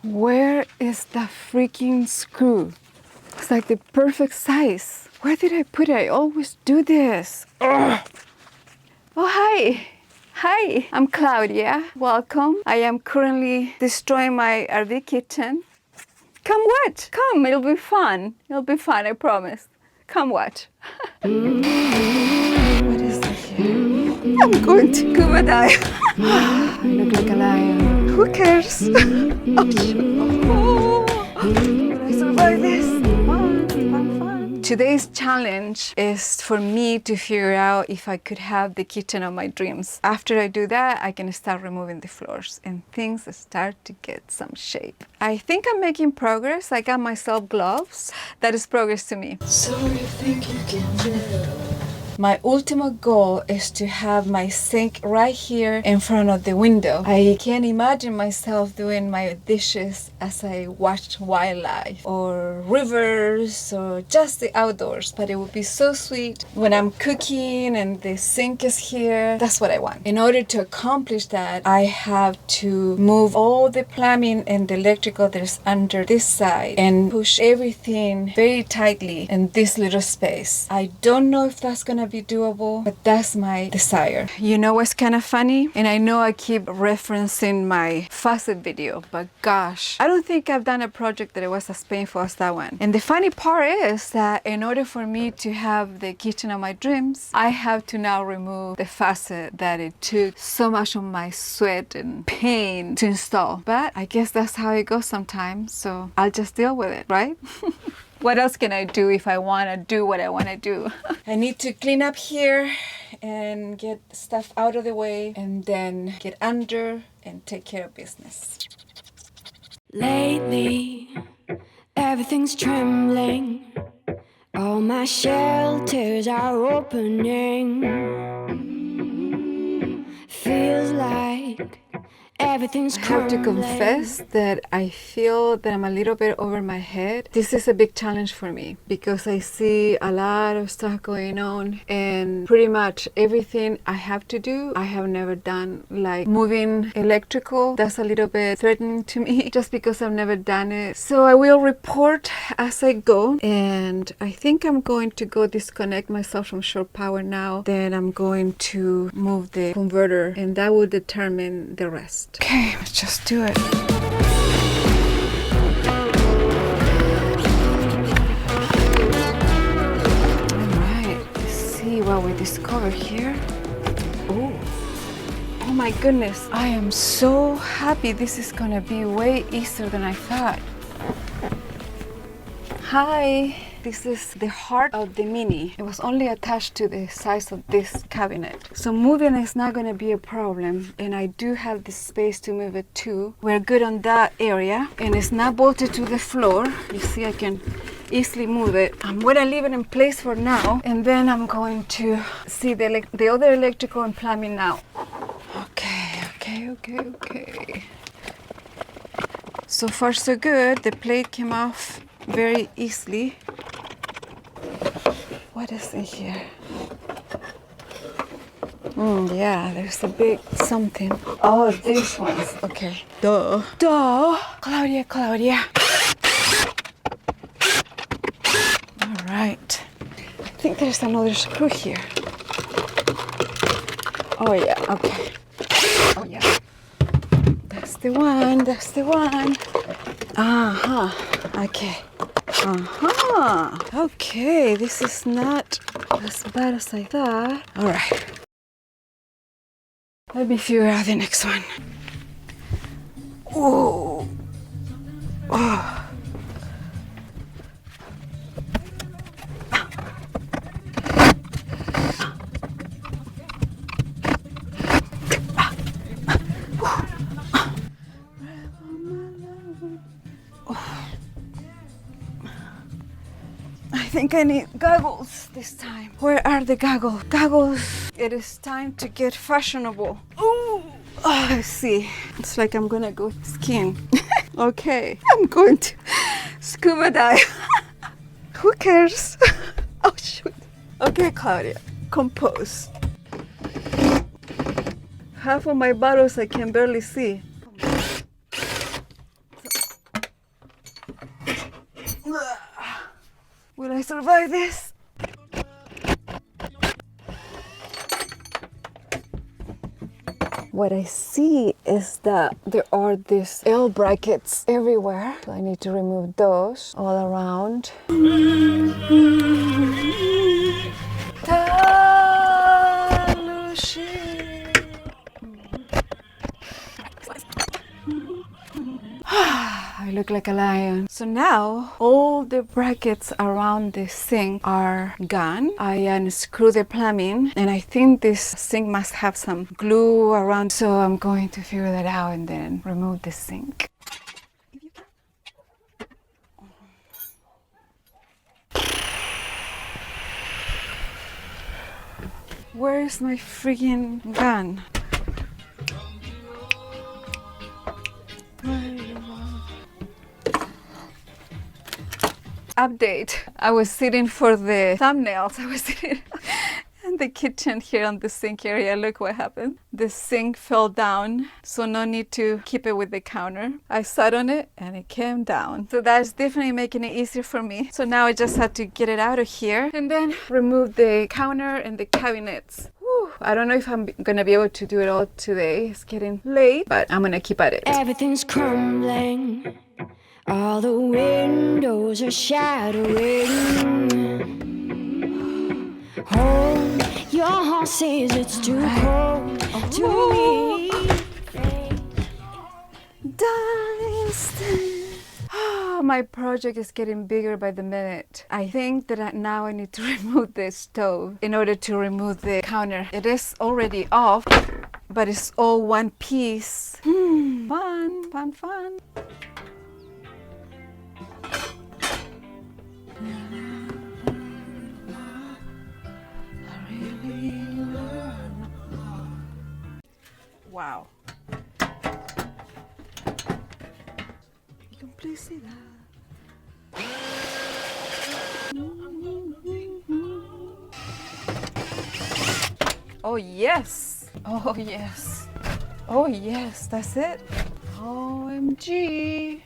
Where is the freaking screw? It's like the perfect size. Where did I put it? I always do this. Ugh. Oh, hi. Hi, I'm Claudia. Welcome. I am currently destroying my RV kitchen. Come watch. Come, it'll be fun. It'll be fun, I promise. Come watch. What is that here? I'm going to scuba dive. I look like a lion. Who cares? Oh, will I survive this? Fun. Today's challenge is for me to figure out if I could have the kitchen of my dreams. After I do that, I can start removing the floors and things start to get some shape. I think I'm making progress. I got myself gloves. That is progress to me. So you think you can do it? My ultimate goal is to have my sink right here in front of the window. I can't imagine myself doing my dishes as I watch wildlife or rivers or just the outdoors, but it would be so sweet when I'm cooking and the sink is here. That's what I want. In order to accomplish that, I have to move all the plumbing and the electrical that is under this side and push everything very tightly in this little space. I don't know if that's gonna be doable, but that's my desire. You know what's kind of funny? And I know I keep referencing my faucet video, but gosh, I don't think I've done a project that it was as painful as that one. And the funny part is that in order for me to have the kitchen of my dreams, I have to now remove the faucet that it took so much of my sweat and pain to install. But I guess that's how it goes sometimes, so I'll just deal with it, right? What else can I do if I want to do what I want to do? I need to clean up here and get stuff out of the way and then get under and take care of business. Lately, everything's trembling. All my shelters are opening. Feels like everything's I have to confess that I feel that I'm a little bit over my head. This is a big challenge for me because I see a lot of stuff going on and pretty much everything I have to do, I have never done. Like moving electrical, that's a little bit threatening to me just because I've never done it. So I will report as I go, and I think I'm going to go disconnect myself from shore power now. Then I'm going to move the converter and that will determine the rest. Okay, let's just do it. Alright, let's see what we discover here. Oh my goodness, I am so happy. This is gonna be way easier than I thought. Hi. This is the heart of the Mini. It was only attached to the size of this cabinet. So moving is not going to be a problem. And I do have the space to move it too. We're good on that area. And it's not bolted to the floor. You see, I can easily move it. I'm going to leave it in place for now. And then I'm going to see the other electrical and plumbing now. Okay. So far so good. The plate came off very easily. What is in here? Yeah, there's a big something. Oh, these ones. Okay. Duh. Claudia. All right. I think there's another screw here. Oh, yeah. Okay. Oh, yeah. That's the one. Okay. Okay, this is not as bad as I thought. All right. Let me figure out the next one. Whoa. Oh. I think I need goggles this time. Where are the goggles? Goggles. It is time to get fashionable. Ooh. Oh, I see. It's like I'm gonna go skiing. Okay, I'm going to scuba dive. Who cares? Oh, shoot. Okay, Claudia, compose. Half of my bottles I can barely see. Will I survive this? What I see is that there are these L brackets everywhere. So I need to remove those all around. I look like a lion. So now all the brackets around the sink are gone. I unscrew the plumbing and I think this sink must have some glue around. So I'm going to figure that out and then remove the sink. Where's my freaking gun? Update. I was sitting for the thumbnails. I was sitting in the kitchen here on the sink area. Look what happened. The sink fell down, so no need to keep it with the counter. I sat on it and it came down. So that's definitely making it easier for me. So now I just had to get it out of here and then remove the counter and the cabinets. I don't know if I'm gonna be able to do it all today. It's getting late, but I'm gonna keep at it. Everything's crumbling. All the windows are shattering. Hold your horses, it's too cold to read. My project is getting bigger by the minute. I think that now I need to remove the stove in order to remove the counter. It is already off, but it's all one piece. Fun, fun, fun. Wow. You can please see that. Oh yes. Oh yes. Oh yes, that's it. OMG.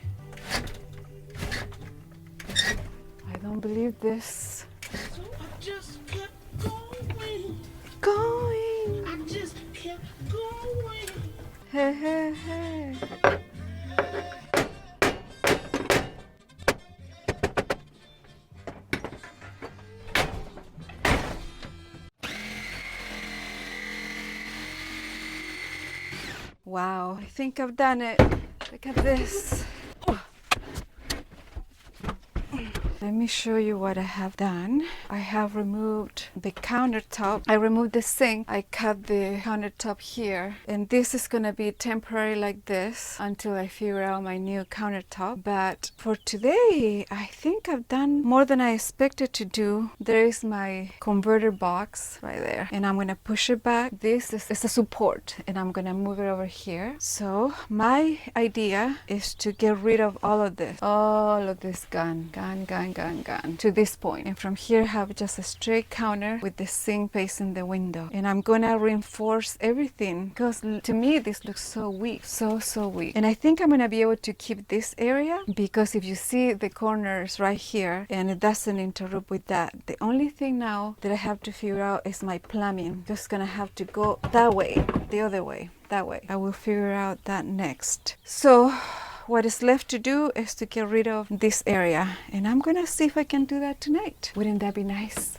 I don't believe this. So I just kept going. I just kept going. Hey, hey, hey. Wow, I think I've done it. Look at this. Let me show you what I have done. I have removed the countertop. I removed the sink. I cut the countertop here. And this is gonna be temporary like this until I figure out my new countertop. But for today, I think I've done more than I expected to do. There is my converter box right there. And I'm gonna push it back. This is a support and I'm gonna move it over here. So my idea is to get rid of all of this gun to this point, and from here have just a straight counter with the sink facing the window. And I'm gonna reinforce everything because to me this looks so weak, so weak. And I think I'm gonna be able to keep this area because if you see the corners right here and it doesn't interrupt with that. The only thing now that I have to figure out is my plumbing. Just gonna have to go that way, the other way, that way. I will figure out that next. So what is left to do is to get rid of this area, and I'm gonna see if I can do that tonight. Wouldn't that be nice?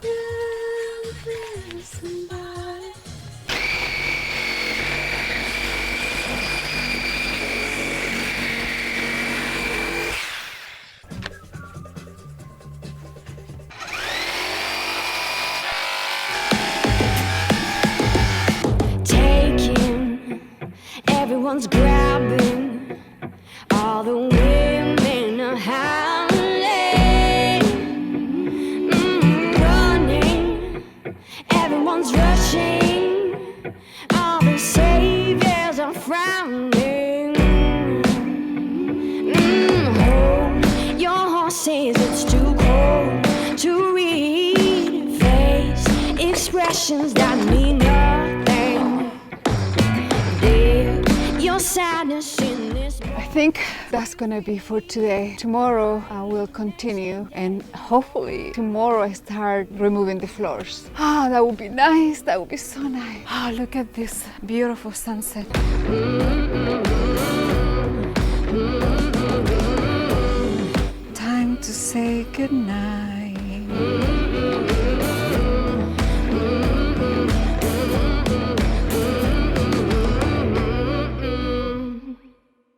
Taking, everyone's grabbing. All the women are howling, running. Everyone's rushing. All the saviors are frowning. Hold your horses, it's too cold to read. Face expressions that mean nothing. Live your sadness in this. I think that's gonna be for today. Tomorrow I will continue, and hopefully tomorrow I start removing the floors. Ah, that would be nice. That would be so nice. Ah, look at this beautiful sunset. Time to say goodnight.